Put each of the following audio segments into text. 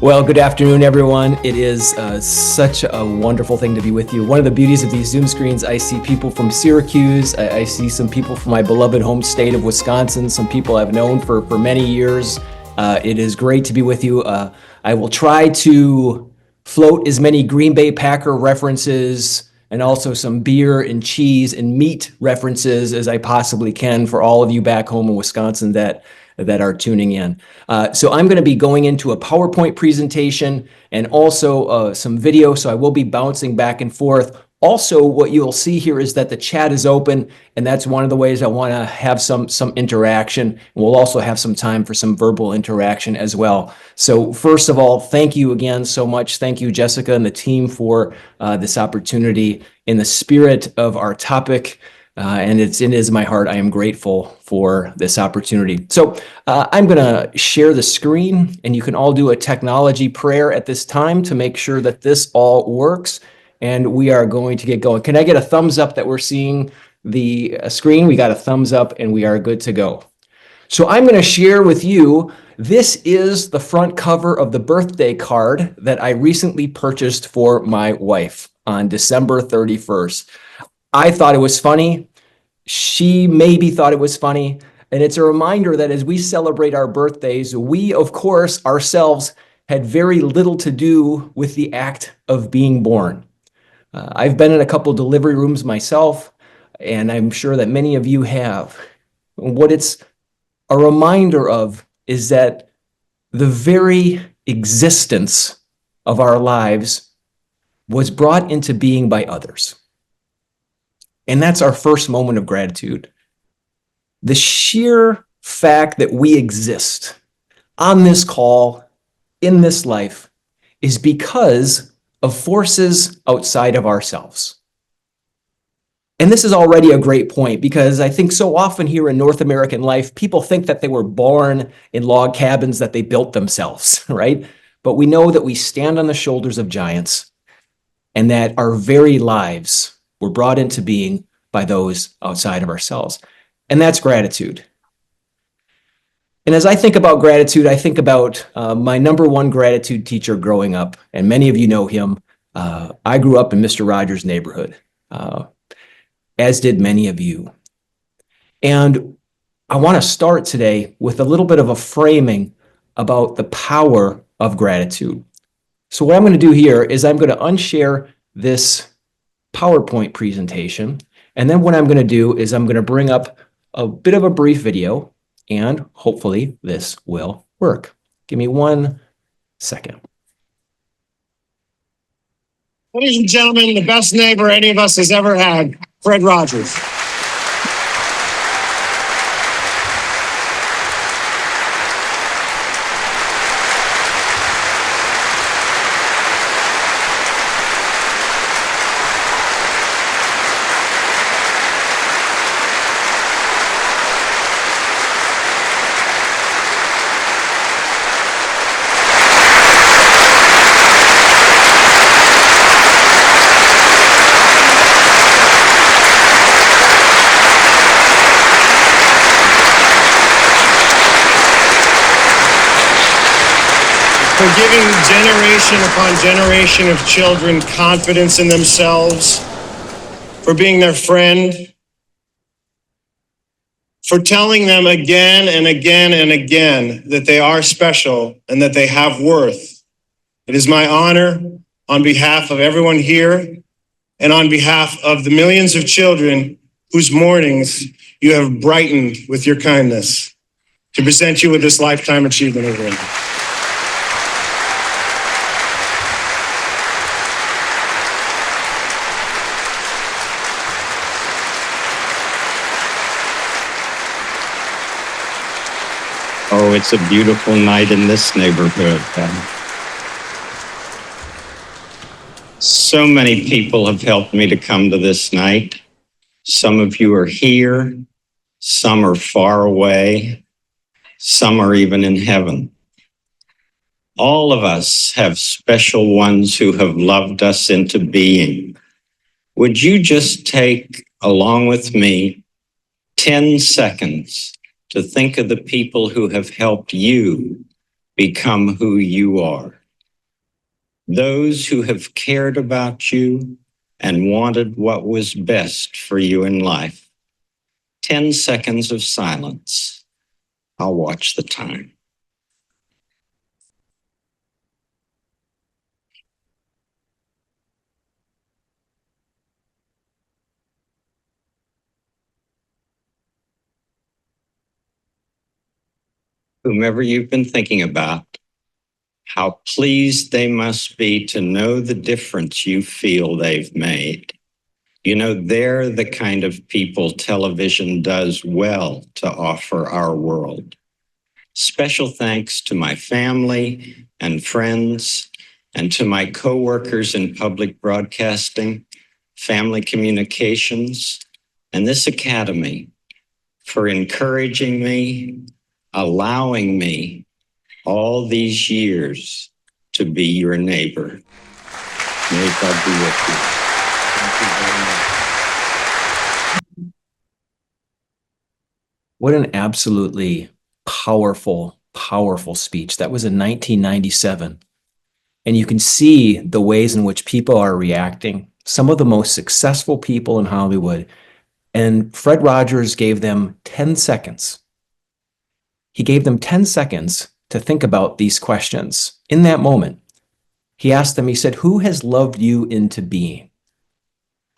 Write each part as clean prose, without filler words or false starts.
Well, good afternoon, everyone. It is such a wonderful thing to be with you. One of the beauties of these Zoom screens, I see people from Syracuse. I see some people from my beloved home state of Wisconsin, some people I've known for many years. It is great to be with you. I will try to float as many Green Bay Packer references and also some beer and cheese and meat references as I possibly can for all of you back home in Wisconsin that are tuning in. So I'm going to be going into a PowerPoint presentation and also some video, so I will be bouncing back and forth. Also, what you'll see here is that the chat is open, and that's one of the ways I want to have some interaction. And we'll also have some time for some verbal interaction as well. So first of all, thank you again so much. Thank you, Jessica and the team, for this opportunity. In the spirit of our topic, and it is my heart, I am grateful for this opportunity. So I'm going to share the screen, and you can all do a technology prayer at this time to make sure that this all works, and we are going to get going. Can I get a thumbs up that we're seeing the screen? We got a thumbs up, and we are good to go. So I'm going to share with you, this is the front cover of the birthday card that I recently purchased for my wife on December 31st. I thought it was funny. She maybe thought it was funny. And it's a reminder that as we celebrate our birthdays, we, of course, ourselves had very little to do with the act of being born. I've been in a couple delivery rooms myself, and I'm sure that many of you have. What it's a reminder of is that the very existence of our lives was brought into being by others. And that's our first moment of gratitude. The sheer fact that we exist on this call, in this life, is because of forces outside of ourselves. And this is already a great point, because I think so often here in North American life, people think that they were born in log cabins that they built themselves, right? But we know that we stand on the shoulders of giants, and that our very lives were brought into being by those outside of ourselves. And that's gratitude. And as I think about gratitude, I think about my number one gratitude teacher growing up. And many of you know him. I grew up in Mr. Rogers' neighborhood, as did many of you. And I want to start today with a little bit of a framing about the power of gratitude. So what I'm going to do here is I'm going to unshare this PowerPoint presentation. And then what I'm going to do is I'm going to bring up a bit of a brief video, and hopefully this will work. Give me 1 second. Ladies and gentlemen, the best neighbor any of us has ever had, Fred Rogers. For giving generation upon generation of children confidence in themselves, for being their friend, for telling them again and again and again that they are special and that they have worth. It is my honor, on behalf of everyone here and on behalf of the millions of children whose mornings you have brightened with your kindness, to present you with this Lifetime Achievement Award. Oh, it's a beautiful night in this neighborhood. So many people have helped me to come to this night. Some of you are here, some are far away, some are even in heaven. All of us have special ones who have loved us into being. Would you just take, along with me, 10 seconds to think of the people who have helped you become who you are? those who have cared about you and wanted what was best for you in life. 10 seconds of silence. I'll watch the time. Whomever you've been thinking about, how pleased they must be to know the difference you feel they've made. You know, they're the kind of people television does well to offer our world. Special thanks to my family and friends and to my coworkers in public broadcasting, family communications, and this academy for encouraging me, allowing me all these years to be your neighbor. May God be with you. Thank you very much. What an absolutely powerful, powerful speech. That was in 1997. And you can see the ways in which people are reacting. Some of the most successful people in Hollywood. And Fred Rogers gave them 10 seconds. He gave them 10 seconds to think about these questions. In that moment, he asked them, he said, who has loved you into being?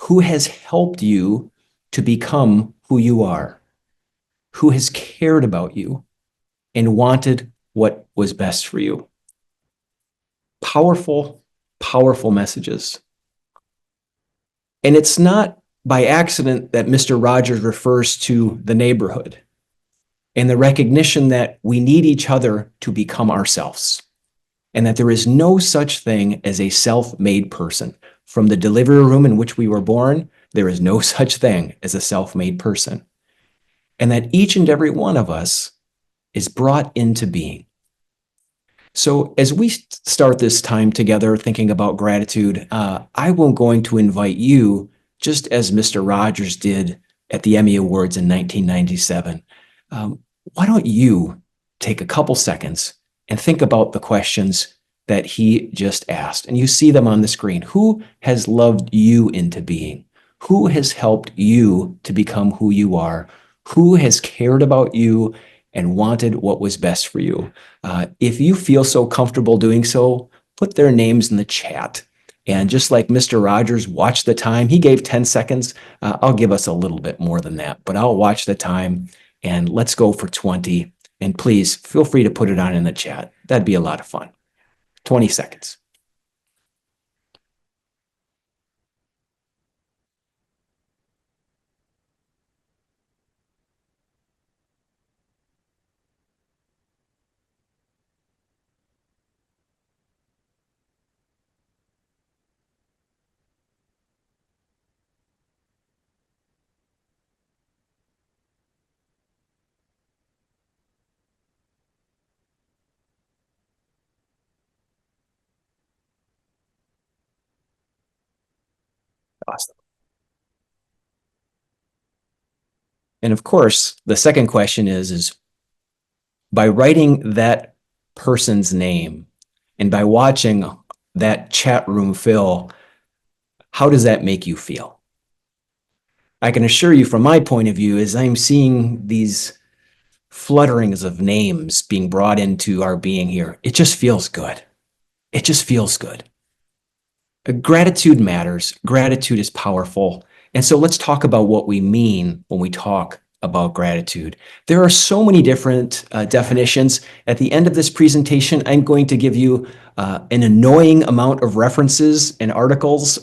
Who has helped you to become who you are? Who has cared about you and wanted what was best for you? Powerful, powerful messages. And it's not by accident that Mr. Rogers refers to the neighborhood and the recognition that we need each other to become ourselves, and that there is no such thing as a self-made person. From the delivery room in which we were born, there is no such thing as a self-made person, and that each and every one of us is brought into being. So as we start this time together thinking about gratitude, I'm going to invite you, just as Mr. Rogers did at the Emmy Awards in 1997, why don't you take a couple seconds and think about the questions that he just asked? And you see them on the screen. Who has loved you into being? Who has helped you to become who you are? Who has cared about you and wanted what was best for you? If you feel so comfortable doing so, put their names in the chat. And just like Mr. Rogers watched the time, he gave 10 seconds. I'll give us a little bit more than that, but I'll watch the time and let's go for 20. And please feel free to put it on in the chat. That'd be a lot of fun. 20 seconds. Awesome. And of course, the second question is by writing that person's name and by watching that chat room fill, how does that make you feel? I can assure you from my point of view, as I'm seeing these flutterings of names being brought into our being here, it just feels good. It just feels good. Gratitude matters. Gratitude is powerful. And so let's talk about what we mean when we talk about gratitude. There are so many different definitions. At the end of this presentation, I'm going to give you an annoying amount of references and articles,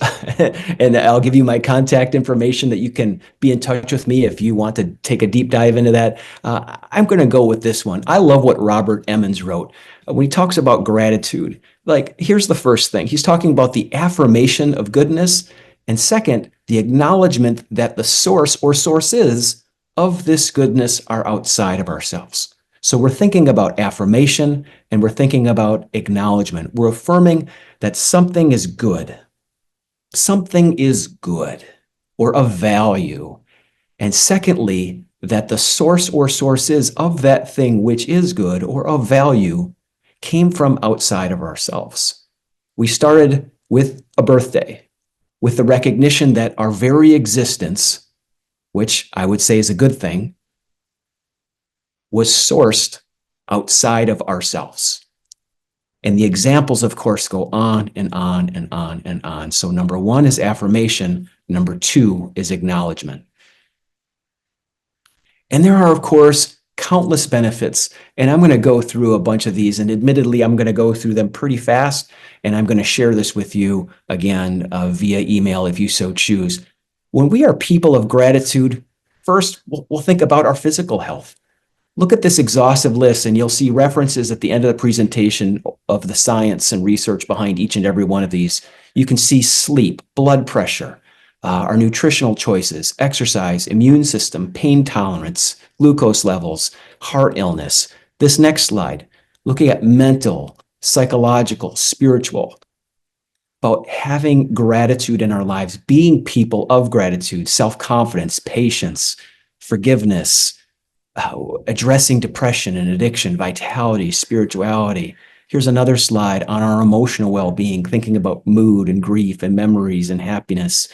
and I'll give you my contact information that you can be in touch with me if you want to take a deep dive into that. I'm going to go with this one. I love what Robert Emmons wrote when he talks about gratitude. Like, here's the first thing. He's talking about the affirmation of goodness, and second, the acknowledgement that the source or sources of this goodness are outside of ourselves. So we're thinking about affirmation and we're thinking about acknowledgement. We're affirming that something is good. Something is good or of value. And secondly, that the source or sources of that thing which is good or of value came from outside of ourselves. We started with a birthday, with the recognition that our very existence, which I would say is a good thing, was sourced outside of ourselves. And the examples, of course, go on and on and on and on. So number one is affirmation. Number two is acknowledgement. And there are, of course, countless benefits. And I'm going to go through a bunch of these. And admittedly, I'm going to go through them pretty fast. And I'm going to share this with you again via email if you so choose. When we are people of gratitude, first, we'll think about our physical health. Look at this exhaustive list, and you'll see references at the end of the presentation of the science and research behind each and every one of these. You can see sleep, blood pressure, our nutritional choices, exercise, immune system, pain tolerance, glucose levels, heart illness. This next slide, looking at mental, psychological, spiritual, about having gratitude in our lives, being people of gratitude, self-confidence, patience, forgiveness, addressing depression and addiction, vitality, spirituality. Here's another slide on our emotional well-being, thinking about mood and grief and memories and happiness.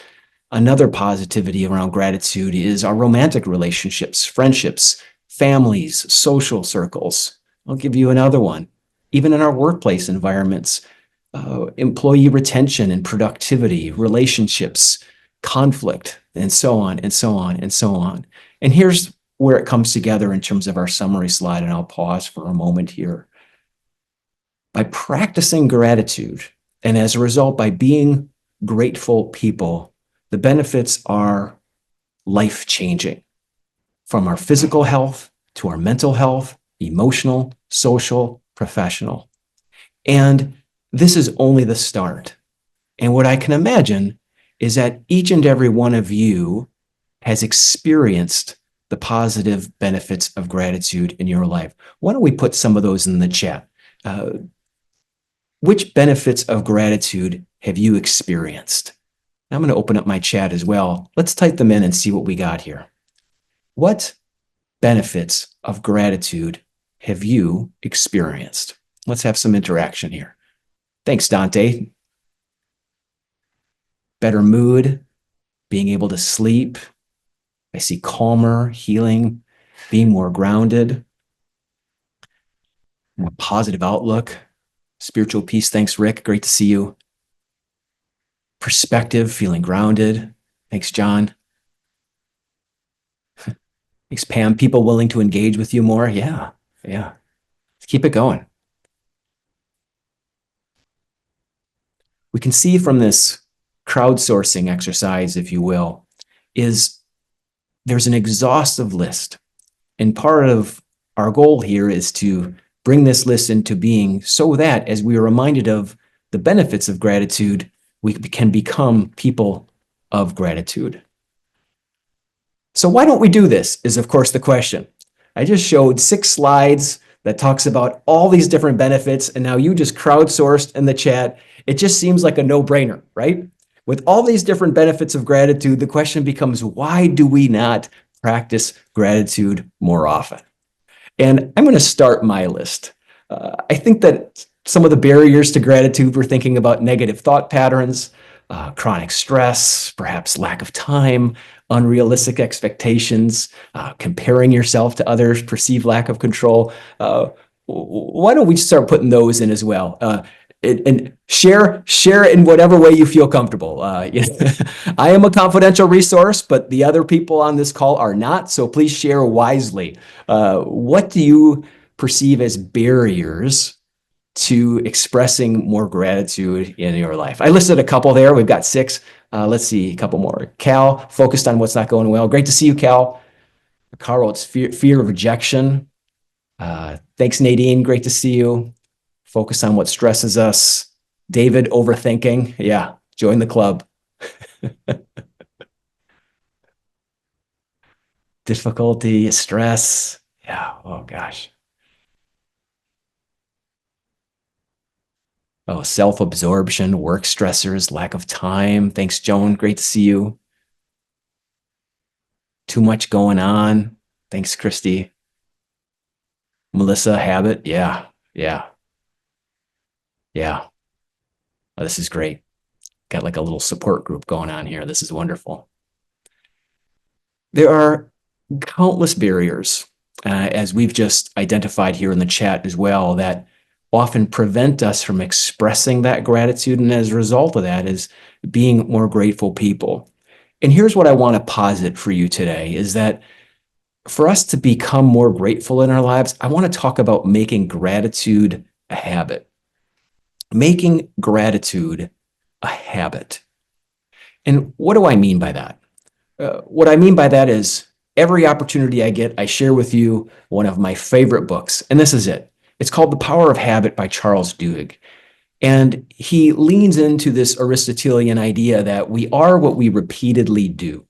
Another positivity around gratitude is our romantic relationships, friendships, families, social circles. I'll give you another one. Even in our workplace environments, employee retention and productivity, relationships, conflict, and so on, and so on, and so on. And here's where it comes together in terms of our summary slide, and I'll pause for a moment here. By practicing gratitude, and as a result, by being grateful people, the benefits are life-changing, from our physical health to our mental health, emotional, social, professional. And this is only the start. And what I can imagine is that each and every one of you has experienced the positive benefits of gratitude in your life. Why don't we put some of those in the chat? Which benefits of gratitude have you experienced? I'm going to open up my chat as well. Let's type them in and see what we got here. What benefits of gratitude have you experienced? Let's have some interaction here. Thanks, Dante. Better mood, being able to sleep. I see calmer, healing, being more grounded, more positive outlook, spiritual peace. Thanks, Rick. Great to see you. Perspective, feeling grounded. Thanks, John. Thanks, Pam. People willing to engage with you more. Yeah. Let's keep it going. We can see from this crowdsourcing exercise, if you will, is there's an exhaustive list. And part of our goal here is to bring this list into being so that as we are reminded of the benefits of gratitude, we can become people of gratitude. So why don't we do this is, of course, the question. I just showed 6 slides that talks about all these different benefits, and now you just crowdsourced in the chat. It just seems like a no-brainer, right? With all these different benefits of gratitude, the question becomes, why do we not practice gratitude more often? And I'm going to start my list. I think that some of the barriers to gratitude, we're thinking about negative thought patterns, chronic stress, perhaps lack of time, unrealistic expectations, comparing yourself to others, perceived lack of control. Why don't we start putting those in as well? And share in whatever way you feel comfortable. I am a confidential resource, but the other people on this call are not, so please share wisely. What do you perceive as barriers to expressing more gratitude in your life? I listed a couple there. We've got 6. Let's see, a couple more. Cal, focused on what's not going well. Great to see you, Cal. Carl, it's fear of rejection. Thanks, Nadine. Great to see you. Focus on what stresses us. David, overthinking. Yeah, join the club. Difficulty, stress. Yeah, oh gosh. Oh, self-absorption, work stressors, lack of time. Thanks, Joan. Great to see you. Too much going on. Thanks, Christy. Melissa, habit. Yeah. Oh, this is great. Got like a little support group going on here. This is wonderful. There are countless barriers, as we've just identified here in the chat as well, that often prevent us from expressing that gratitude. And as a result of that is being more grateful people. And here's what I want to posit for you today is that for us to become more grateful in our lives, I want to talk about making gratitude a habit. Making gratitude a habit. And what do I mean by that? What I mean by that is every opportunity I get, I share with you one of my favorite books, and this is it. It's called The Power of Habit by Charles Duhigg. And he leans into this Aristotelian idea that we are what we repeatedly do.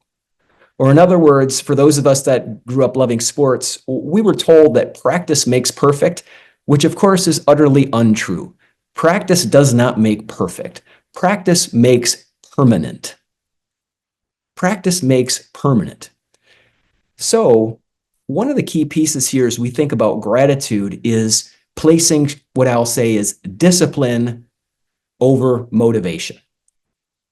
Or in other words, for those of us that grew up loving sports, we were told that practice makes perfect, which of course is utterly untrue. Practice does not make perfect. Practice makes permanent. Practice makes permanent. So one of the key pieces here as we think about gratitude is placing what I'll say is discipline over motivation.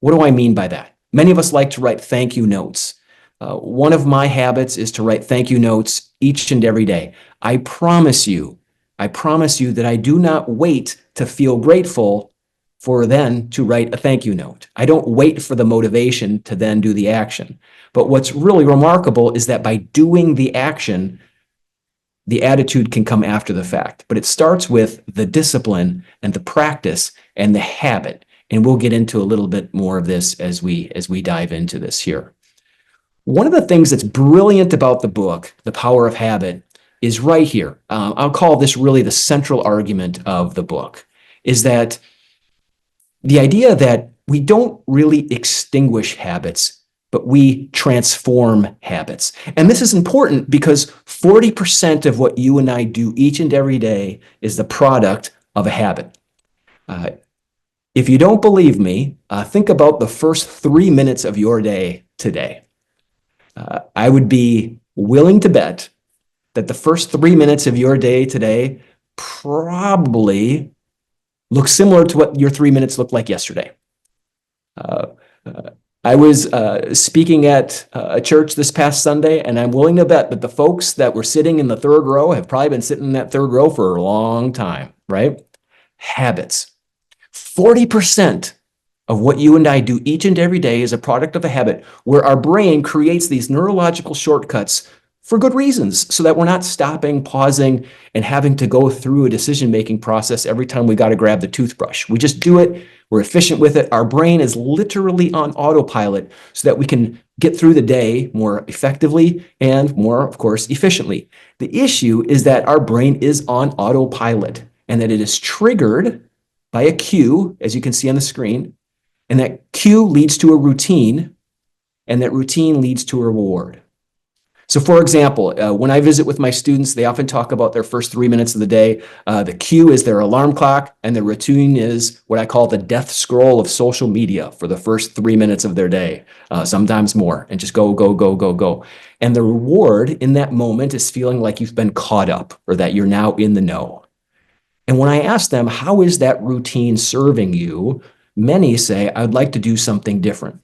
What do I mean by that? Many of us like to write thank you notes. One of my habits is to write thank you notes each and every day. I promise you that I do not wait to feel grateful for then to write a thank you note. I don't wait for the motivation to then do the action. But what's really remarkable is that by doing the action, the attitude can come after the fact. But it starts with the discipline and the practice and the habit. And we'll get into a little bit more of this as we dive into this here. One of the things that's brilliant about the book, The Power of Habit, is right here. I'll call this really the central argument of the book, is that the idea that we don't really extinguish habits, but we transform habits. And this is important because 40% of what you and I do each and every day is the product of a habit. If you don't believe me, think about the first 3 minutes of your day today. I would be willing to bet that the first 3 minutes of your day today probably look similar to what your 3 minutes looked like yesterday. I was speaking at a church this past Sunday, and I'm willing to bet that the folks that were sitting in the third row have probably been sitting in that third row for a long time, right? Habits. 40% of what you and I do each and every day is a product of a habit where our brain creates these neurological shortcuts for good reasons, so that we're not stopping, pausing, and having to go through a decision-making process every time we got to grab the toothbrush. We just do it. We're efficient with it. Our brain is literally on autopilot so that we can get through the day more effectively and more, of course, efficiently. The issue is that our brain is on autopilot and that it is triggered by a cue, as you can see on the screen, and that cue leads to a routine, and that routine leads to a reward. So for example, when I visit with my students, they often talk about their first 3 minutes of the day. The cue is their alarm clock, and the routine is what I call the death scroll of social media for the first 3 minutes of their day, sometimes more, and just go, go, go, go, go. And the reward in that moment is feeling like you've been caught up or that you're now in the know. And when I ask them, how is that routine serving you? Many say, I'd like to do something different.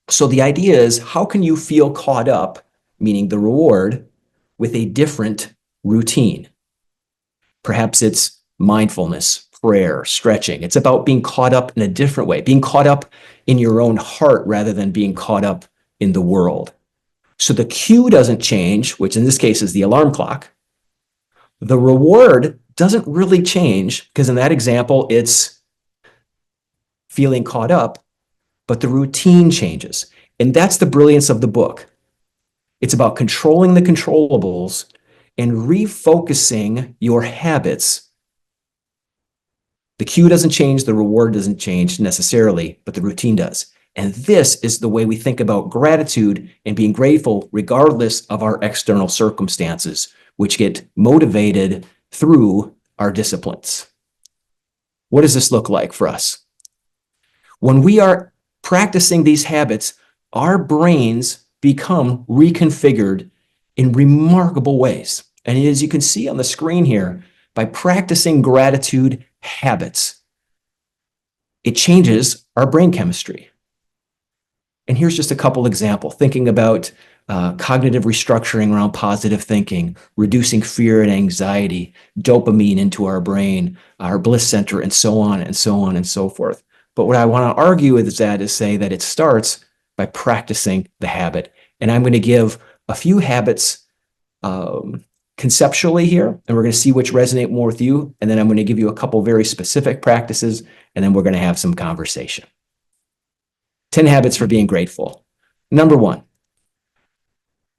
So the idea is, how can you feel caught up, meaning the reward, with a different routine? Perhaps it's mindfulness, prayer, stretching. It's about being caught up in a different way, being caught up in your own heart rather than being caught up in the world. So the cue doesn't change, which in this case is the alarm clock. The reward doesn't really change because in that example, it's feeling caught up, but the routine changes. And that's the brilliance of the book. It's about controlling the controllables and refocusing your habits. The cue doesn't change, the reward doesn't change necessarily, but the routine does. And this is the way we think about gratitude and being grateful regardless of our external circumstances, which get motivated through our disciplines. What does this look like for us? When we are practicing these habits, our brains become reconfigured in remarkable ways. And as you can see on the screen here, by practicing gratitude habits, it changes our brain chemistry. And here's just a couple examples, thinking about cognitive restructuring around positive thinking, reducing fear and anxiety, dopamine into our brain, our bliss center, and so on and so on and so forth. But what I want to argue with that is say that it starts by practicing the habit. And I'm going to give a few habits conceptually here, and we're going to see which resonate more with you. And then I'm going to give you a couple very specific practices, and then we're going to have some conversation. 10 habits for being grateful. Number 1,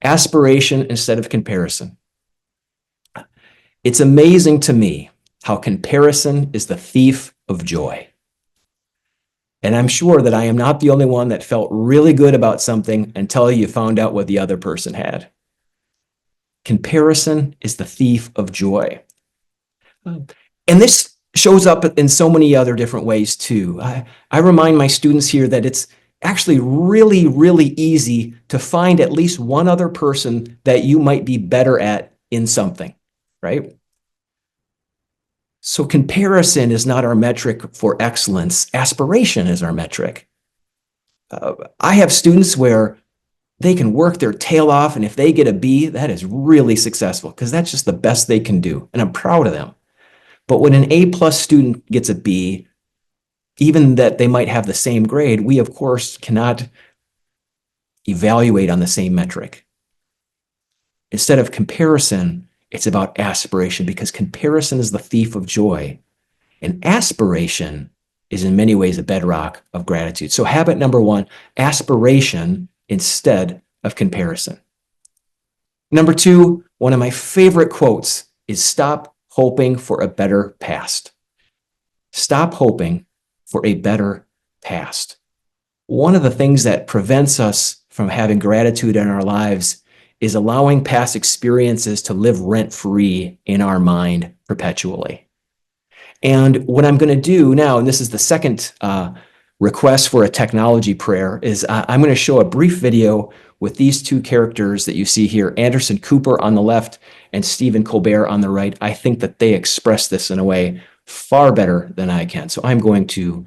aspiration instead of comparison. It's amazing to me how comparison is the thief of joy. And I'm sure that I am not the only one that felt really good about something until you found out what the other person had. Comparison is the thief of joy. And this shows up in so many other different ways too. I remind my students here that it's actually really, really easy to find at least one other person that you might be better at in something, right? So comparison is not our metric for excellence. Aspiration is our metric. I have students where they can work their tail off, and if they get a B, that is really successful because that's just the best they can do, and I'm proud of them. But when an A+ student gets a B, even that they might have the same grade, we of course cannot evaluate on the same metric. Instead of comparison, it's about aspiration, because comparison is the thief of joy, and aspiration is in many ways a bedrock of gratitude. So habit number 1, aspiration instead of comparison. Number 2, one of my favorite quotes is stop hoping for a better past. Stop hoping for a better past. One of the things that prevents us from having gratitude in our lives is allowing past experiences to live rent-free in our mind perpetually. And what I'm going to do now, and this is the second request for a technology prayer, is I'm going to show a brief video with these two characters that you see here, Anderson Cooper on the left and Stephen Colbert on the right. I think that they express this in a way far better than I can. So I'm going to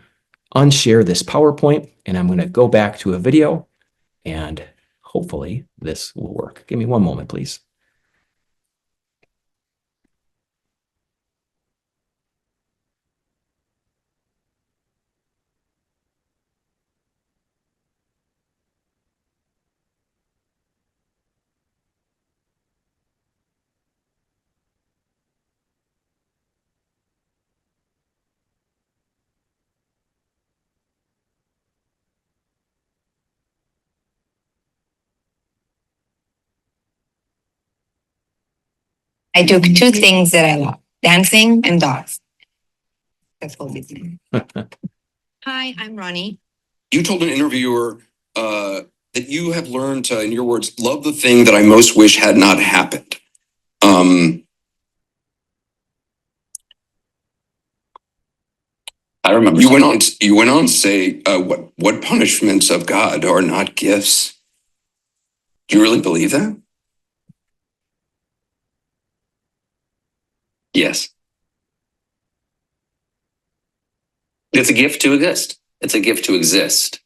unshare this PowerPoint, and I'm going to go back to a video, and hopefully this will work. Give me one moment, please. I do 2 things that I love, dancing and dogs. That's all these things. Hi, I'm Ronnie. You told an interviewer that you have learned to, in your words, love the thing that I most wish had not happened. I remember. You went on to say, what punishments of God are not gifts? Do you really believe that? Yes. It's a gift to exist. It's a gift to exist.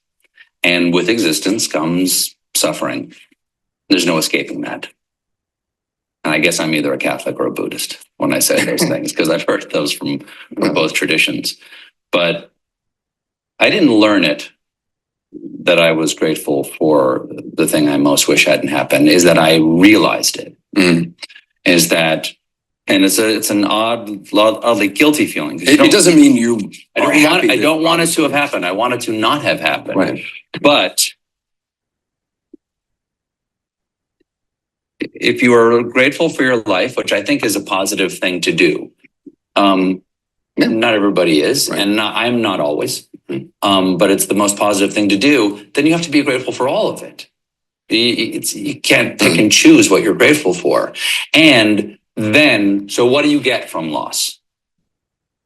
And with existence comes suffering. There's no escaping that. And I guess I'm either a Catholic or a Buddhist when I say those things, because I've heard those from both traditions. But I didn't learn it that I was grateful for the thing I most wish hadn't happened, is that I realized it. Is that, and it's an oddly guilty feeling. It doesn't mean you are happy. I don't want it to have happened. I want it to not have happened. Right. But if you are grateful for your life, which I think is a positive thing to do, not everybody is, right. And I'm not always, but it's the most positive thing to do, then you have to be grateful for all of it. You can't pick and choose what you're grateful for. And then, so what do you get from loss?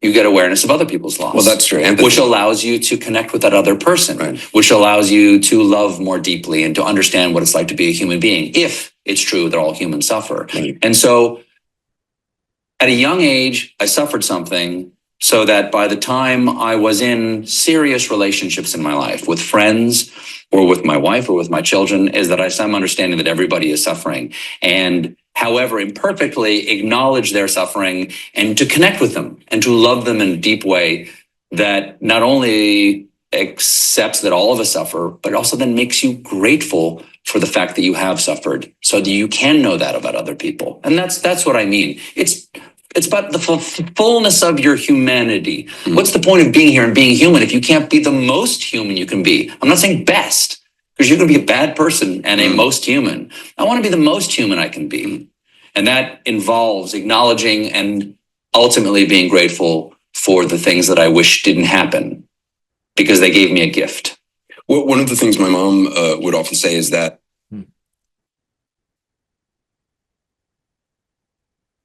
You get awareness of other people's loss. Well, that's true. Empathy. Which allows you to connect with that other person, right. Which allows you to love more deeply and to understand what it's like to be a human being, if it's true that all humans suffer. Right. And so at a young age, I suffered something so that by the time I was in serious relationships in my life with friends or with my wife or with my children, is that I have some understanding that everybody is suffering, and however imperfectly acknowledge their suffering and to connect with them and to love them in a deep way that not only accepts that all of us suffer, but also then makes you grateful for the fact that you have suffered, so that you can know that about other people. And that's what I mean. It's about the fullness of your humanity. What's the point of being here and being human if you can't be the most human you can be? I'm not saying best, because you can be a bad person and a most human. I want to be the most human I can be. And that involves acknowledging and ultimately being grateful for the things that I wish didn't happen, because they gave me a gift. Well, one of the things my mom would often say is that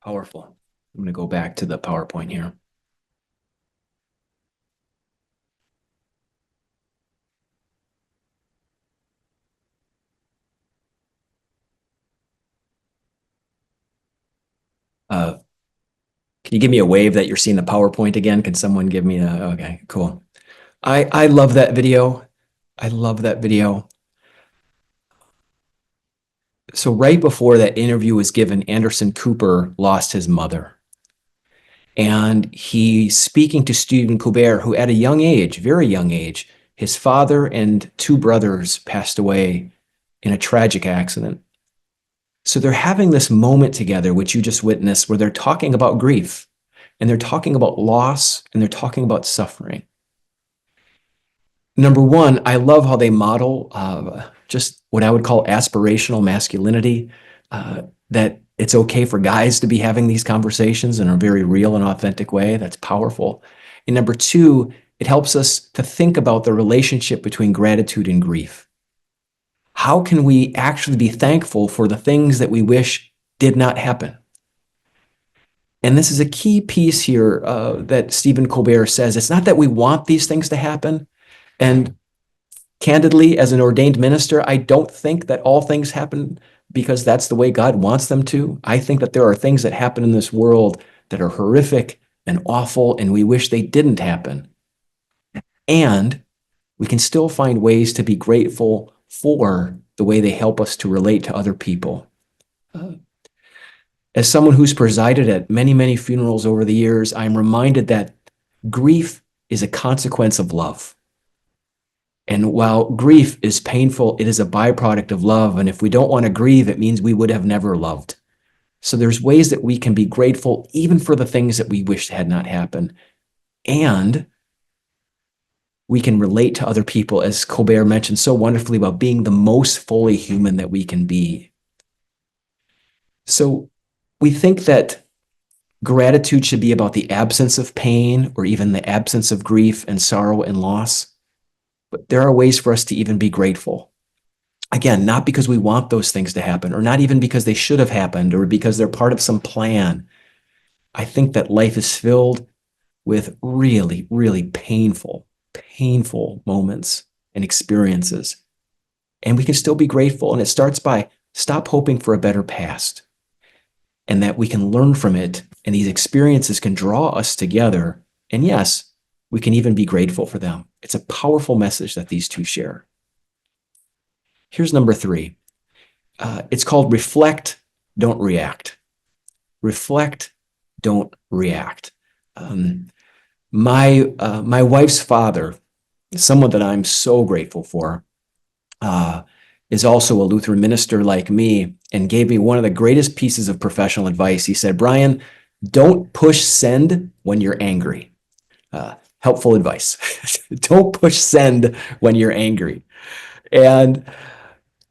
Powerful. I'm going to go back to the PowerPoint here. Can you give me a wave that you're seeing the PowerPoint again? Can someone give me a, okay, cool. I love that video. I love that video. So right before that interview was given, Anderson Cooper lost his mother. And he's speaking to Stephen Colbert, who at a young age, very young age, his father and two brothers passed away in a tragic accident. So they're having this moment together, which you just witnessed, where they're talking about grief, and they're talking about loss, and they're talking about suffering. Number one, I love how they model just what I would call aspirational masculinity, that it's okay for guys to be having these conversations in a very real and authentic way. That's powerful. And number two, it helps us to think about the relationship between gratitude and grief. How can we actually be thankful for the things that we wish did not happen? And this is a key piece here that Stephen Colbert says. It's not that we want these things to happen. And candidly, as an ordained minister, I don't think that all things happen because that's the way God wants them to. I think that there are things that happen in this world that are horrific and awful, and we wish they didn't happen. And we can still find ways to be grateful for the way they help us to relate to other people. As someone who's presided at many, many funerals over the years, I'm reminded that grief is a consequence of love. And while grief is painful, it is a byproduct of love. And if we don't want to grieve, it means we would have never loved. So there's ways that we can be grateful even for the things that we wish had not happened. And we can relate to other people, as Colbert mentioned so wonderfully, about being the most fully human that we can be. So we think that gratitude should be about the absence of pain or even the absence of grief and sorrow and loss. But there are ways for us to even be grateful. Again, not because we want those things to happen, or not even because they should have happened, or because they're part of some plan. I think that life is filled with really, really painful moments and experiences. And we can still be grateful. And it starts by stop hoping for a better past, and that we can learn from it. And these experiences can draw us together. And yes, we can even be grateful for them. It's a powerful message that these two share. Here's number 3. It's called reflect, don't react. Reflect, don't react. My wife's father, someone that I'm so grateful for, is also a Lutheran minister like me, and gave me one of the greatest pieces of professional advice. He said, Brian, don't push send when you're angry. Helpful advice. Don't push send when you're angry. And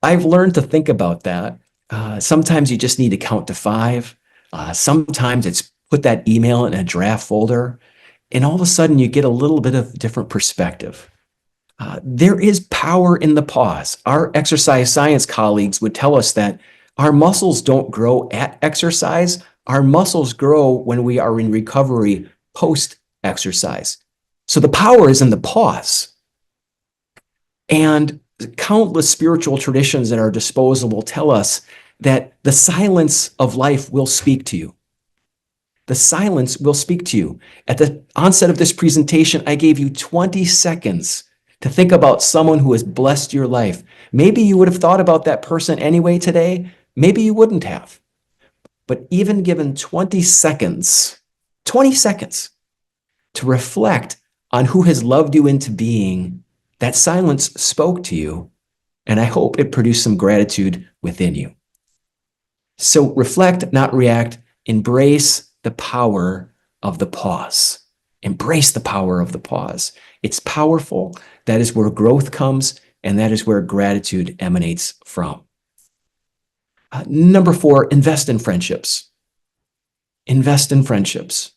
I've learned to think about that. Sometimes you just need to count to 5. Sometimes it's put that email in a draft folder, and all of a sudden you get a little bit of different perspective. There is power in the pause. Our exercise science colleagues would tell us that our muscles don't grow at exercise. Our muscles grow when we are in recovery post-exercise. So the power is in the pause. And countless spiritual traditions at our disposal will tell us that the silence of life will speak to you. The silence will speak to you. At the onset of this presentation, I gave you 20 seconds to think about someone who has blessed your life. Maybe you would have thought about that person anyway today. Maybe you wouldn't have. But even given 20 seconds to reflect on who has loved you into being, that silence spoke to you, and I hope it produced some gratitude within you. So reflect, not react. Embrace the power of the pause. Embrace the power of the pause. It's powerful. That is where growth comes, and that is where gratitude emanates from. Number 4, invest in friendships. Invest in friendships.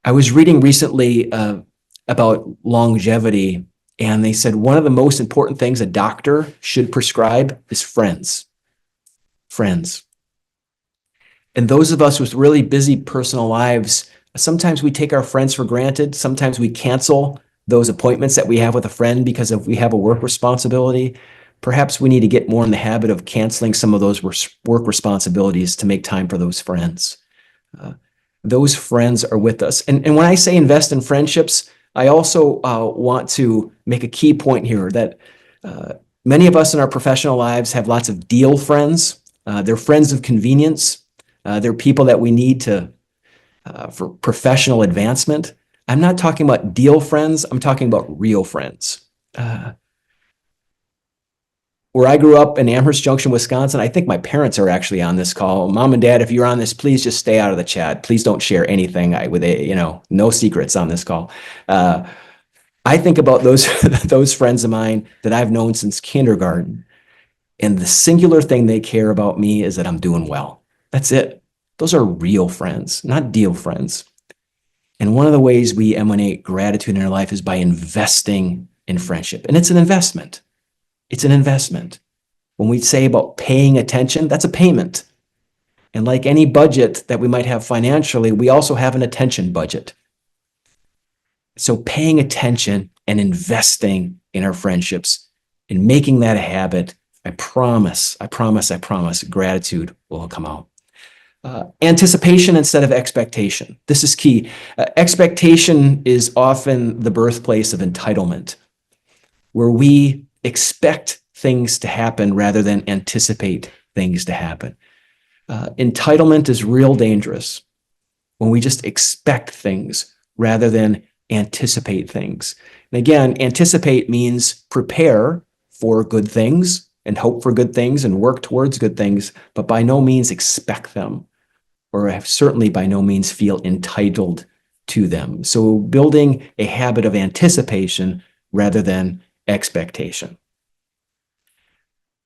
I was reading recently about longevity, and they said one of the most important things a doctor should prescribe is friends. Friends. And those of us with really busy personal lives, sometimes we take our friends for granted. Sometimes we cancel those appointments that we have with a friend because we have a work responsibility. Perhaps we need to get more in the habit of canceling some of those work responsibilities to make time for those friends. Those friends are with us. And when I say invest in friendships, I also want to make a key point here that many of us in our professional lives have lots of deal friends. They're friends of convenience. They're people that we need for professional advancement. I'm not talking about deal friends. I'm talking about real friends. Where I grew up in Amherst Junction, Wisconsin, I think my parents are actually on this call. Mom and Dad, if you're on this, please just stay out of the chat. Please don't share anything no secrets on this call. I think about those friends of mine that I've known since kindergarten. And the singular thing they care about me is that I'm doing well. That's it. Those are real friends, not deal friends. And one of the ways we emanate gratitude in our life is by investing in friendship. And it's an investment. It's an investment. When we say about paying attention, that's a payment. And like any budget that we might have financially, we also have an attention budget. So paying attention and investing in our friendships and making that a habit, I promise, gratitude will come out. Anticipation instead of expectation. This is key. Expectation is often the birthplace of entitlement, where we expect things to happen rather than anticipate things to happen. Entitlement is real dangerous when we just expect things rather than anticipate things. And again, anticipate means prepare for good things and hope for good things and work towards good things, but by no means expect them, or certainly by no means feel entitled to them. So building a habit of anticipation rather than expectation.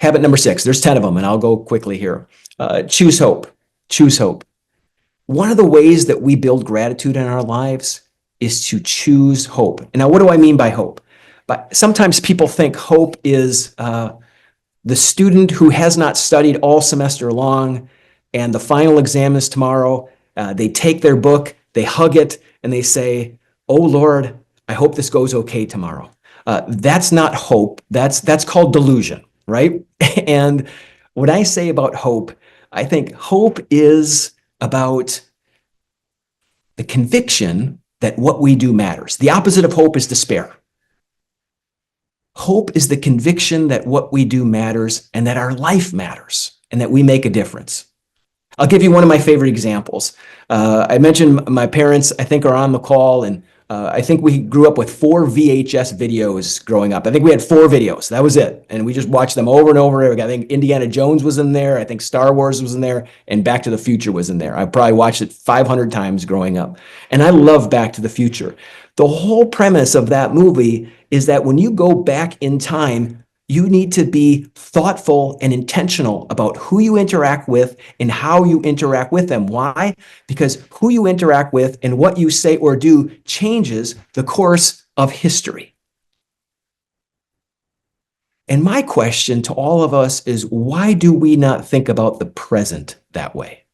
Habit number 6, there's 10 of them, and I'll go quickly here. Choose hope. Choose hope. One of the ways that we build gratitude in our lives is to choose hope. And now, what do I mean by hope? But sometimes people think hope is the student who has not studied all semester long, and the final exam is tomorrow. They take their book, they hug it, and they say, "Oh Lord, I hope this goes okay tomorrow." That's not hope. That's called delusion, right? And what I say about hope, I think hope is about the conviction that what we do matters. The opposite of hope is despair. Hope is the conviction that what we do matters and that our life matters and that we make a difference. I'll give you one of my favorite examples. I mentioned my parents, I think, are on the call, and I think we grew up with 4 VHS videos growing up. I think we had 4 videos. That was it. And we just watched them over and over. I think Indiana Jones was in there. I think Star Wars was in there. And Back to the Future was in there. I probably watched it 500 times growing up. And I love Back to the Future. The whole premise of that movie is that when you go back in time, you need to be thoughtful and intentional about who you interact with and how you interact with them. Why? Because who you interact with and what you say or do changes the course of history. And my question to all of us is, why do we not think about the present that way?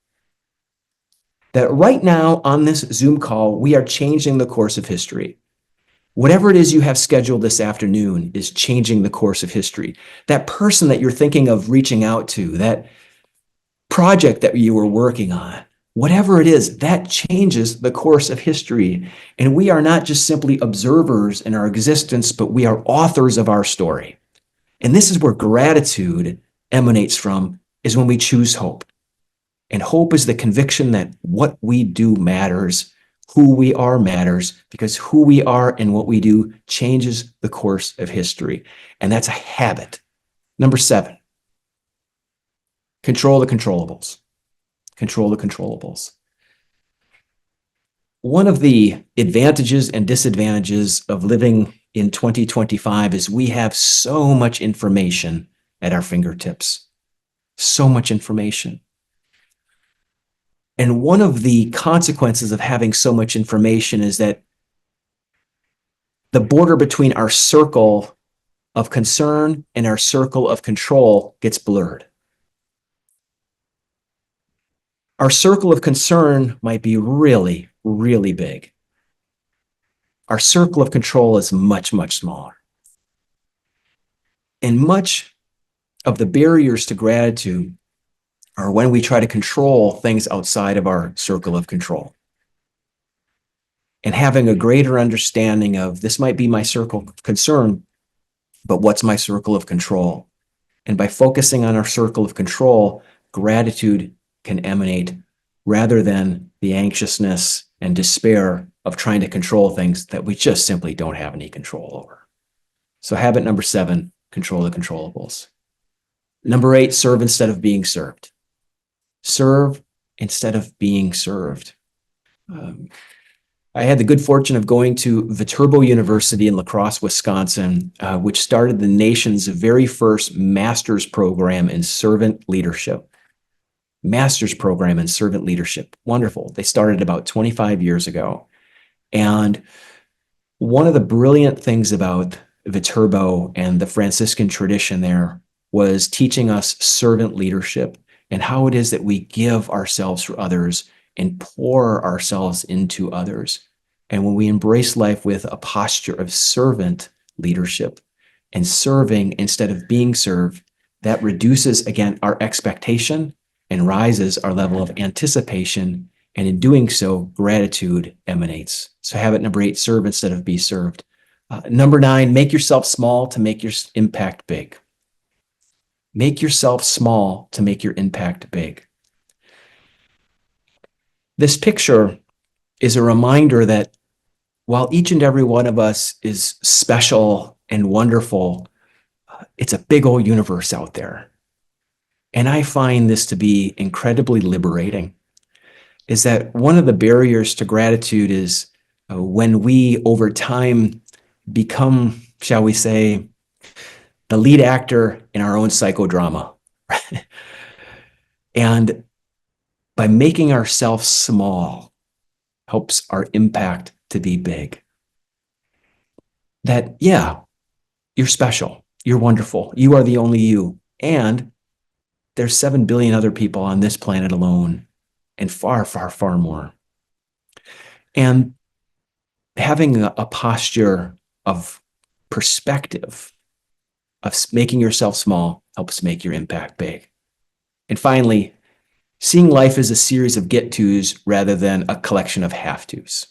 That right now on this Zoom call, we are changing the course of history. Whatever it is you have scheduled this afternoon is changing the course of history. That person that you're thinking of reaching out to, that project that you were working on, whatever it is, that changes the course of history. And we are not just simply observers in our existence, but we are authors of our story. And this is where gratitude emanates from, is when we choose hope. And hope is the conviction that what we do matters, who we are matters, because who we are and what we do changes the course of history. And that's a habit. Number 7, control the controllables. Control the controllables. One of the advantages and disadvantages of living in 2025 is we have so much information at our fingertips. So much information. And one of the consequences of having so much information is that the border between our circle of concern and our circle of control gets blurred. Our circle of concern might be really, really big. Our circle of control is much, much smaller. And much of the barriers to gratitude are when we try to control things outside of our circle of control. And having a greater understanding of this might be my circle of concern, but what's my circle of control? And by focusing on our circle of control, gratitude can emanate rather than the anxiousness and despair of trying to control things that we just simply don't have any control over. So habit number 7, control the controllables. Number 8, serve instead of being served. Serve instead of being served. I had the good fortune of going to Viterbo University in La Crosse, Wisconsin, which started the nation's very first master's program in servant leadership. Master's program in servant leadership. Wonderful. They started about 25 years ago. And one of the brilliant things about Viterbo and the Franciscan tradition there was teaching us servant leadership and how it is that we give ourselves for others and pour ourselves into others. And when we embrace life with a posture of servant leadership and serving instead of being served, that reduces, again, our expectation and rises our level of anticipation. And in doing so, gratitude emanates. So habit number 8, serve instead of be served. Number 9, make yourself small to make your impact big. Make yourself small to make your impact big. This picture is a reminder that while each and every one of us is special and wonderful, it's a big old universe out there. And I find this to be incredibly liberating, is that one of the barriers to gratitude is when we, over time, become, shall we say, the lead actor in our own psychodrama. And by making ourselves small helps our impact to be big. That, yeah, you're special, you're wonderful, you are the only you. And there's 7 billion other people on this planet alone, and far, far, far more. And having a posture of perspective, of making yourself small, helps make your impact big. And finally, seeing life as a series of get-tos rather than a collection of have-tos.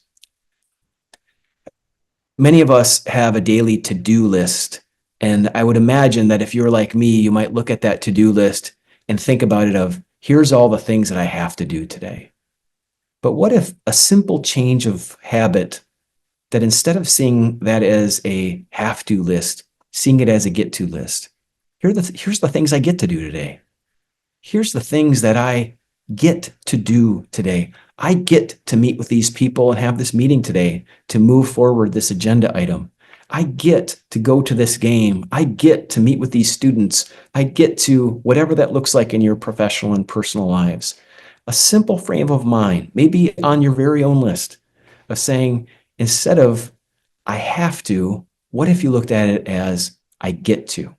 Many of us have a daily to-do list, and I would imagine that if you're like me, you might look at that to-do list and think about it of, here's all the things that I have to do today. But what if a simple change of habit, that instead of seeing that as a have-to list, seeing it as a get-to list? Here's the things I get to do today. Here's the things that I get to do today. I get to meet with these people and have this meeting today to move forward this agenda item. I get to go to this game. I get to meet with these students. I get to whatever that looks like in your professional and personal lives. A simple frame of mind, maybe on your very own list, of saying, instead of I have to, what if you looked at it as I get to?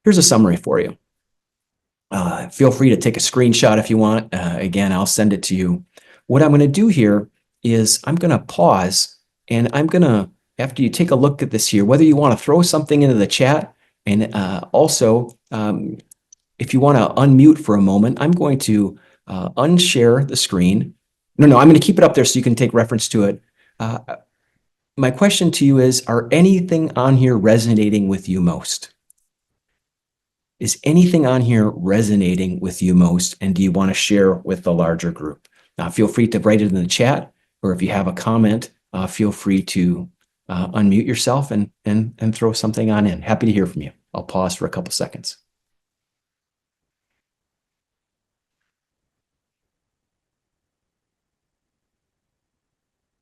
Here's a summary for you. Feel free to take a screenshot if you want. Again, I'll send it to you. What I'm going to do here is I'm going to pause, and I'm going to, after you take a look at this here, whether you want to throw something into the chat, and also if you want to unmute for a moment, I'm going to unshare the screen. No, I'm going to keep it up there so you can take reference to it. My question to you is, are anything on here resonating with you most? Is anything on here resonating with you most? And do you want to share with the larger group? Now, feel free to write it in the chat, or if you have a comment, feel free to unmute yourself and throw something on in. Happy to hear from you. I'll pause for a couple seconds.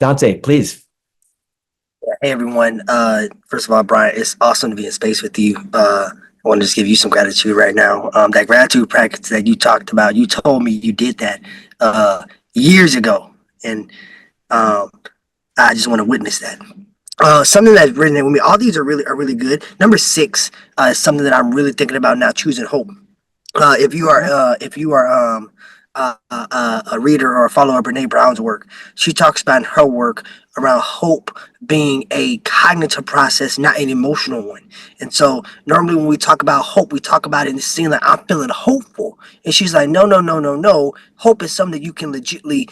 Dante, please. Hey everyone. First of all, Brian, it's awesome to be in space with you. I want to just give you some gratitude right now. That gratitude practice that you talked about, you told me you did that years ago, and I just want to witness that. Something that's written with me. All these are really good. Number 6 is something that I'm really thinking about now. Choosing hope. If you are a reader or a follower of Brene Brown's work, she talks about in her work around hope being a cognitive process, not an emotional one. And so normally when we talk about hope, we talk about it in the scene like, I'm feeling hopeful. And she's like, no. Hope is something that you can legitimately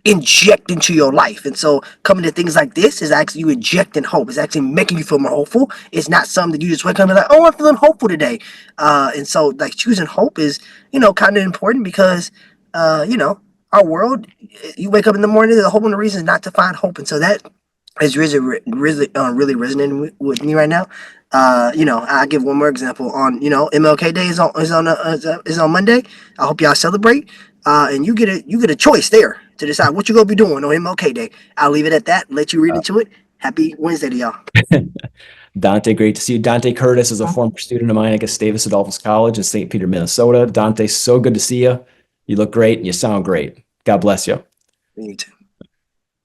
inject into your life. And so coming to things like this is actually you injecting hope. It's actually making you feel more hopeful. It's not something that you just wake up and be like, oh, I'm feeling hopeful today. And so like choosing hope is, kind of important because our world, you wake up in the morning, the hope and the reason is not to find hope. And so that is really resonating with me right now. I give one more example on, MLK Day is on Monday. I hope y'all celebrate. And you get a choice there to decide what you're going to be doing on MLK Day. I'll leave it at that. Let you read into it. Happy Wednesday to y'all. Dante, great to see you. Dante Curtis is a former student of mine at Gustavus Adolphus College in St. Peter, Minnesota. Dante, so good to see you. You look great and you sound great. God bless you. Me too.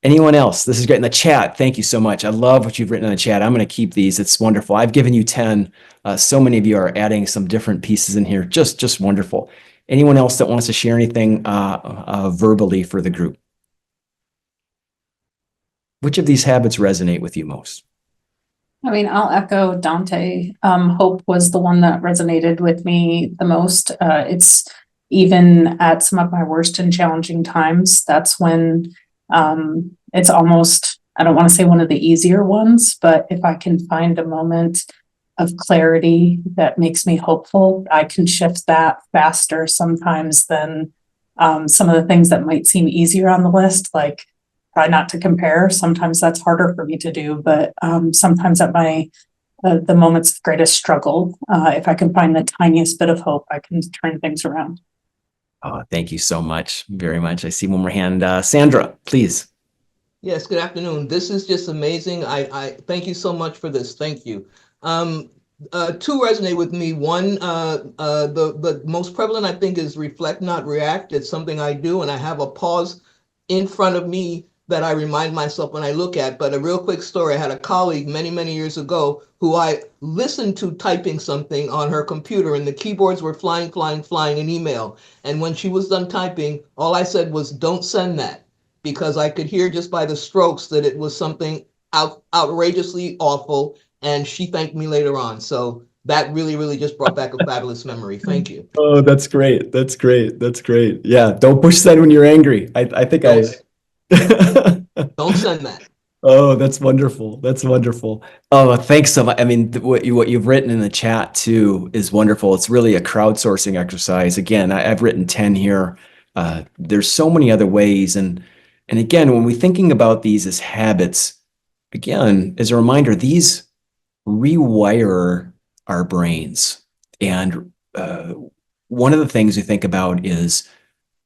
Anyone else? This is great. In the chat, thank you so much. I love what you've written in the chat. I'm going to keep these. It's wonderful. I've given you 10. So many of you are adding some different pieces in here. Just wonderful. Anyone else that wants to share anything verbally for the group? Which of these habits resonate with you most? I mean, I'll echo Dante. Hope was the one that resonated with me the most. It's even at some of my worst and challenging times, that's when it's almost, I don't want to say one of the easier ones, but if I can find a moment of clarity that makes me hopeful, I can shift that faster sometimes than some of the things that might seem easier on the list, like try not to compare. Sometimes that's harder for me to do, but sometimes at the moments of greatest struggle, if I can find the tiniest bit of hope, I can turn things around. Oh, thank you so much, very much. I see one more hand. Sandra, please. Yes, good afternoon. This is just amazing. I thank you so much for this. Thank you. Two resonate with me. One, the most prevalent, I think, is reflect, not react. It's something I do, and I have a pause in front of me that I remind myself when I look at. But a real quick story, I had a colleague many years ago who I listened to typing something on her computer, and the keyboards were flying in email. And when she was done typing, all I said was, don't send that, because I could hear just by the strokes that it was something outrageously awful. And she thanked me later on. So that really just brought back a fabulous memory. Thank you. Oh, that's great. That's great. That's great. Yeah. Don't push send when you're angry. I think don't send that. Oh, that's wonderful. That's wonderful. Oh, thanks so much. I mean, what you've written in the chat too is wonderful. It's really a crowdsourcing exercise. Again, I've written 10 here. There's so many other ways. And again, when we're thinking about these as habits, again, as a reminder, these rewire our brains. And one of the things we think about is,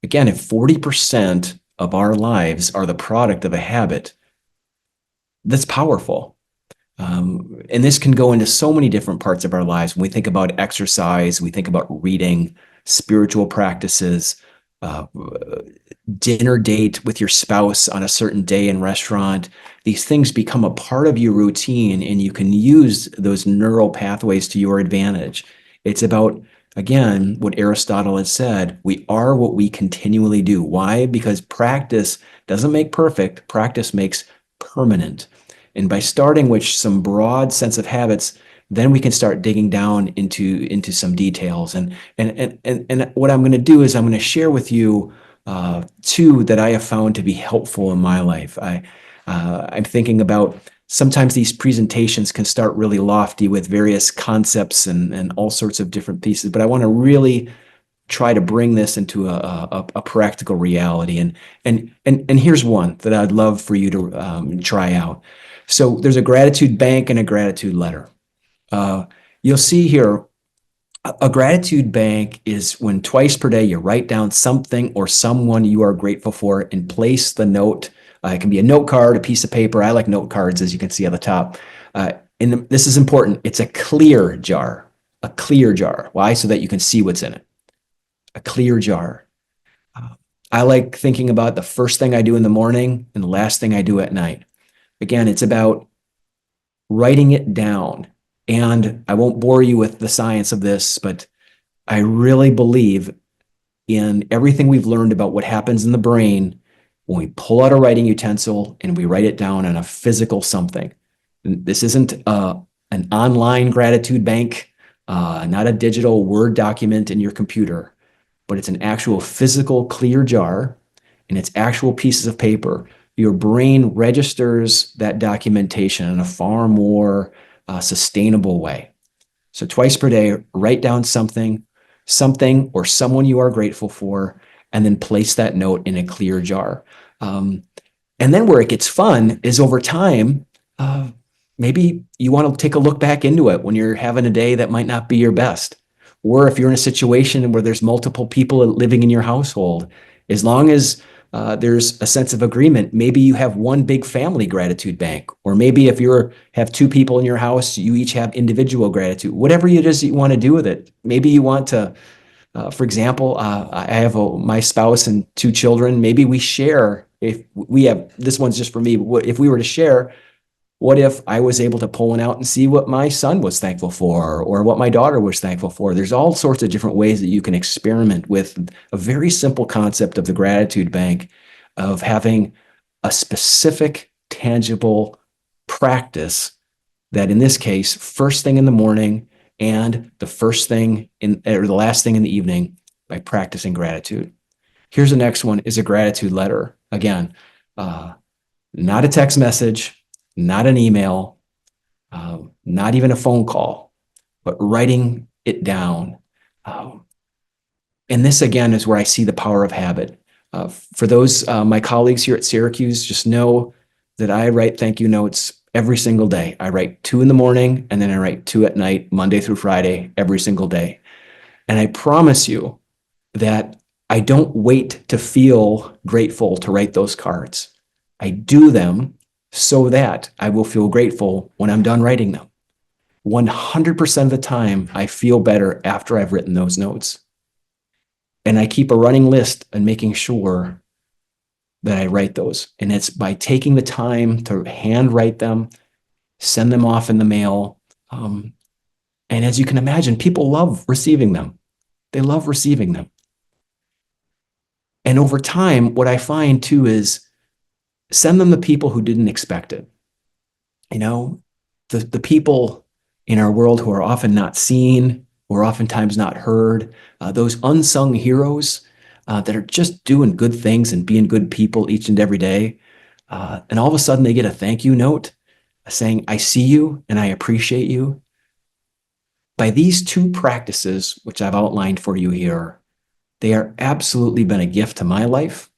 again, if 40% of our lives are the product of a habit, that's powerful. And this can go into so many different parts of our lives. When we think about exercise, we think about reading, spiritual practices, dinner date with your spouse on a certain day in restaurant. These things become a part of your routine, and you can use those neural pathways to your advantage. It's about, again, what Aristotle had said, we are what we continually do. Why? Because practice doesn't make perfect, practice makes permanent. And by starting with some broad sense of habits, then we can start digging down into some details. And what I'm going to do is I'm going to share with you two that I have found to be helpful in my life. I'm thinking about sometimes these presentations can start really lofty with various concepts and all sorts of different pieces, but I want to really try to bring this into a practical reality. And here's one that I'd love for you to try out. So there's a gratitude bank and a gratitude letter. You'll see here, a gratitude bank is when twice per day you write down something or someone you are grateful for and place the note. It can be a note card, a piece of paper. I like note cards, as you can see on the top. And this is important. It's a clear jar, a clear jar. Why? So that you can see what's in it. A clear jar. I like thinking about the first thing I do in the morning and the last thing I do at night. Again, it's about writing it down. And I won't bore you with the science of this, but I really believe in everything we've learned about what happens in the brain when we pull out a writing utensil and we write it down on a physical something. This isn't an online gratitude bank, not a digital Word document in your computer, but it's an actual physical clear jar and it's actual pieces of paper. Your brain registers that documentation in a far more sustainable way. So twice per day, write down something or someone you are grateful for, and then place that note in a clear jar. And then where it gets fun is over time, maybe you want to take a look back into it when you're having a day that might not be your best. Or if you're in a situation where there's multiple people living in your household, as long as there's a sense of agreement, maybe you have one big family gratitude bank, or maybe if you have two people in your house, you each have individual gratitude. Whatever it is that you want to do with it. Maybe you want to, for example, I have my spouse and two children. Maybe we share. If we have, this one's just for me. If we were to share, what if I was able to pull one out and see what my son was thankful for or what my daughter was thankful for? There's all sorts of different ways that you can experiment with a very simple concept of the gratitude bank, of having a specific, tangible practice that in this case, first thing in the morning and the first thing or the last thing in the evening by practicing gratitude. Here's the next one is a gratitude letter. Again, not a text message, not an email, not even a phone call, but writing it down. And this, again, is where I see the power of habit. For those, my colleagues here at Syracuse, just know that I write thank you notes every single day. I write 2 in the morning, and then I write 2 at night, Monday through Friday, every single day. And I promise you that I don't wait to feel grateful to write those cards. I do them so that I will feel grateful when I'm done writing them. 100% of the time, I feel better after I've written those notes. And I keep a running list and making sure that I write those. And it's by taking the time to handwrite them, send them off in the mail. And as you can imagine, people love receiving them. They love receiving them. And over time, what I find too is send them to people who didn't expect it. You know, the people in our world who are often not seen or oftentimes not heard, those unsung heroes that are just doing good things and being good people each and every day. And all of a sudden they get a thank you note saying, I see you and I appreciate you. By these 2 practices, which I've outlined for you here, they are absolutely been a gift to my life.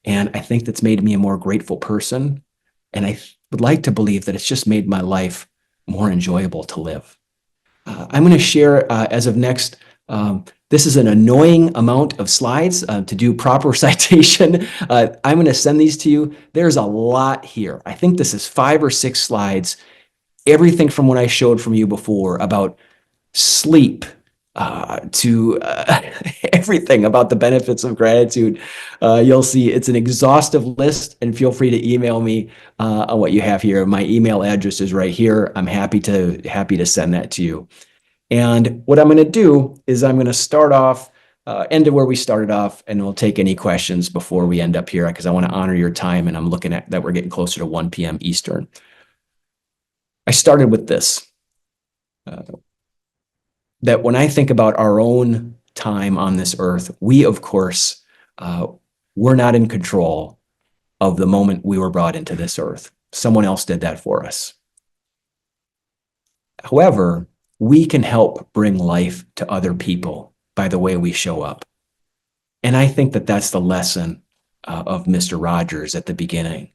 And I think that's made me a more grateful person. And I would like to believe that it's just made my life more enjoyable to live. I'm going to share as of next, this is an annoying amount of slides to do proper citation. I'm going to send these to you. There's a lot here. I think this is 5 or 6 slides. Everything from what I showed from you before about sleep, to everything about the benefits of gratitude. You'll see it's an exhaustive list, and feel free to email me on what you have here. My email address is right here. I'm happy to send that to you. And what I'm going to do is I'm going to start off, end of where we started off, and we'll take any questions before we end up here because I want to honor your time, and I'm looking at that we're getting closer to 1 p.m. Eastern. I started with this. that when I think about our own time on this earth, we, of course, we're not in control of the moment we were brought into this earth. Someone else did that for us. However, we can help bring life to other people by the way we show up. And I think that that's the lesson of Mr. Rogers at the beginning.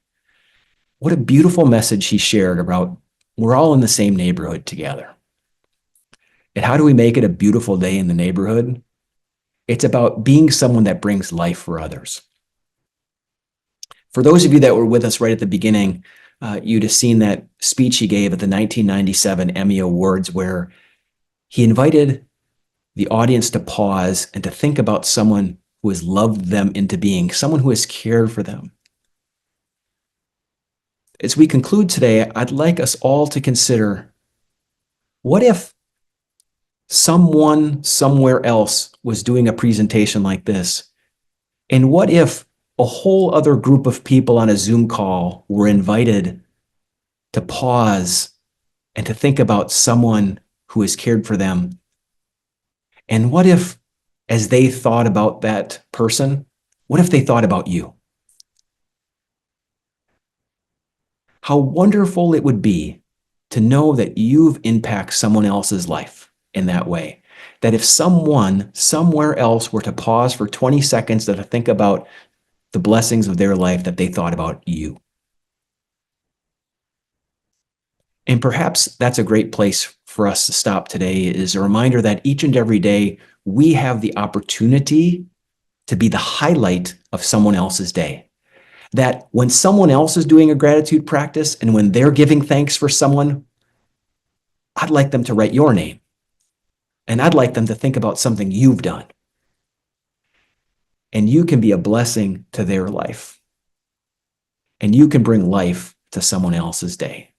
What a beautiful message he shared about we're all in the same neighborhood together. And how do we make it a beautiful day in the neighborhood? It's about being someone that brings life for others. For those of you that were with us right at the beginning, you'd have seen that speech he gave at the 1997 Emmy Awards where he invited the audience to pause and to think about someone who has loved them into being, someone who has cared for them. As we conclude today, I'd like us all to consider, what if someone somewhere else was doing a presentation like this? And what if a whole other group of people on a Zoom call were invited to pause and to think about someone who has cared for them? And what if, as they thought about that person, what if they thought about you? How wonderful it would be to know that you've impacted someone else's life in that way. That if someone somewhere else were to pause for 20 seconds to think about the blessings of their life, that they thought about you. And perhaps that's a great place for us to stop today, is a reminder that each and every day we have the opportunity to be the highlight of someone else's day. That when someone else is doing a gratitude practice and when they're giving thanks for someone, I'd like them to write your name. And I'd like them to think about something you've done. And you can be a blessing to their life. And you can bring life to someone else's day.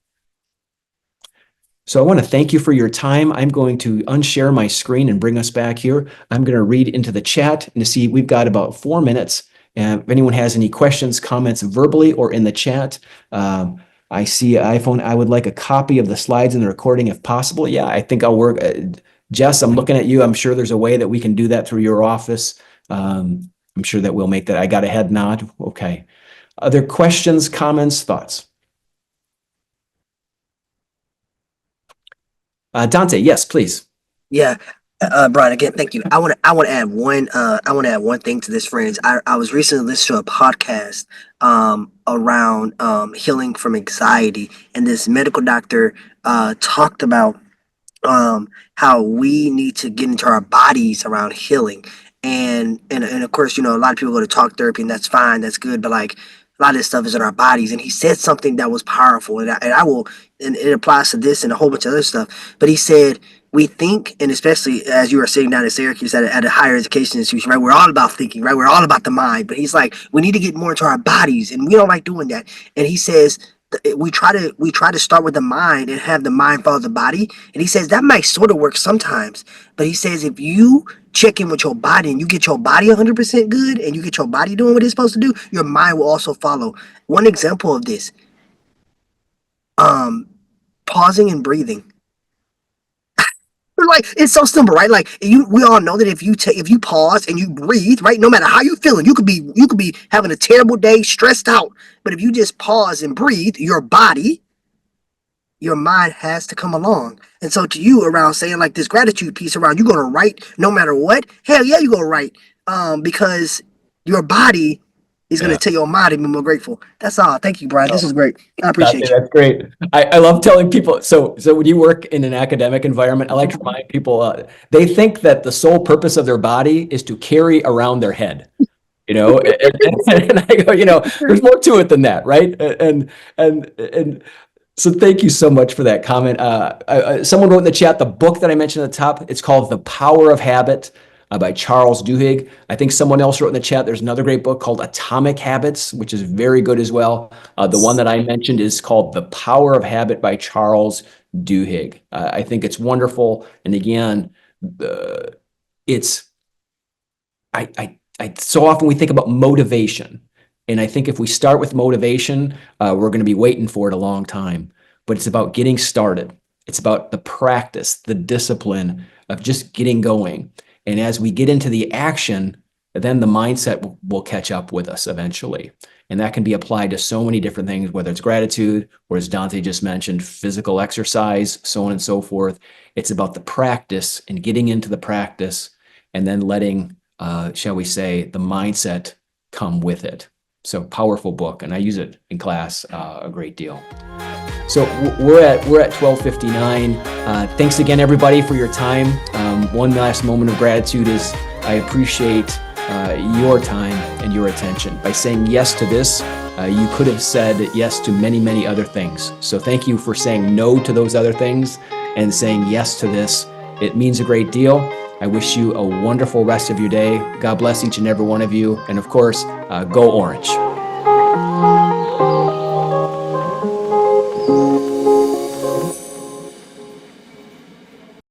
So I want to thank you for your time. I'm going to unshare my screen and bring us back here. I'm going to read into the chat and to see we've got about 4 minutes. And if anyone has any questions, comments verbally or in the chat, I see iPhone. I would like a copy of the slides and the recording if possible. Yeah, I think I'll work. Jess, I'm looking at you. I'm sure there's a way that we can do that through your office. I'm sure that we'll make that. I got a head nod. Okay. Other questions, comments, thoughts? Dante, yes, please. Yeah. Brian, again, thank you. I want to add one thing to this, friends. I was recently listening to a podcast around healing from anxiety, and this medical doctor talked about how we need to get into our bodies around healing. And of course, a lot of people go to talk therapy, and that's fine, that's good, but like a lot of this stuff is in our bodies. And he said something that was powerful, and it applies to this and a whole bunch of other stuff. But he said, we think, and especially as you are sitting down at Syracuse at a higher education institution, right? We're all about thinking, right? We're all about the mind. But he's like, we need to get more into our bodies, and we don't like doing that. And he says, we try to start with the mind and have the mind follow the body. And he says that might sort of work sometimes, but he says if you check in with your body and you get your body 100% good and you get your body doing what it's supposed to do, your mind will also follow. One example of this, pausing and breathing. Like, it's so simple, right? Like, we all know that if you pause and you breathe, right, no matter how you feeling, you could be having a terrible day, stressed out, but if you just pause and breathe, your mind has to come along. And so to you, around saying like this gratitude piece around, you're gonna write no matter what, hell yeah, you're gonna write, because your body is going to tell your mind to be more grateful. That's all. Thank you, Brian. This is great. I appreciate you. That's great. I love telling people. So when you work in an academic environment, I like to remind people, they think that the sole purpose of their body is to carry around their head, and I go, there's more to it than that. Right. And so thank you so much for that comment. Someone wrote in the chat, the book that I mentioned at the top, it's called The Power of Habit. By Charles Duhigg. I think someone else wrote in the chat, there's another great book called Atomic Habits, which is very good as well. The one that I mentioned is called The Power of Habit by Charles Duhigg. I think it's wonderful. And again, so often we think about motivation. And I think if we start with motivation, we're going to be waiting for it a long time. But it's about getting started. It's about the practice, the discipline of just getting going. And as we get into the action, then the mindset will catch up with us eventually. And that can be applied to so many different things, whether it's gratitude, or as Dante just mentioned, physical exercise, so on and so forth. It's about the practice and getting into the practice and then letting, shall we say, the mindset come with it. So powerful book, and I use it in class a great deal. So we're at 12:59. Thanks again, everybody, for your time. One last moment of gratitude is I appreciate your time and your attention. By saying yes to this, you could have said yes to many, many other things. So thank you for saying no to those other things and saying yes to this. It means a great deal. I wish you a wonderful rest of your day. God bless each and every one of you. And of course, go Orange.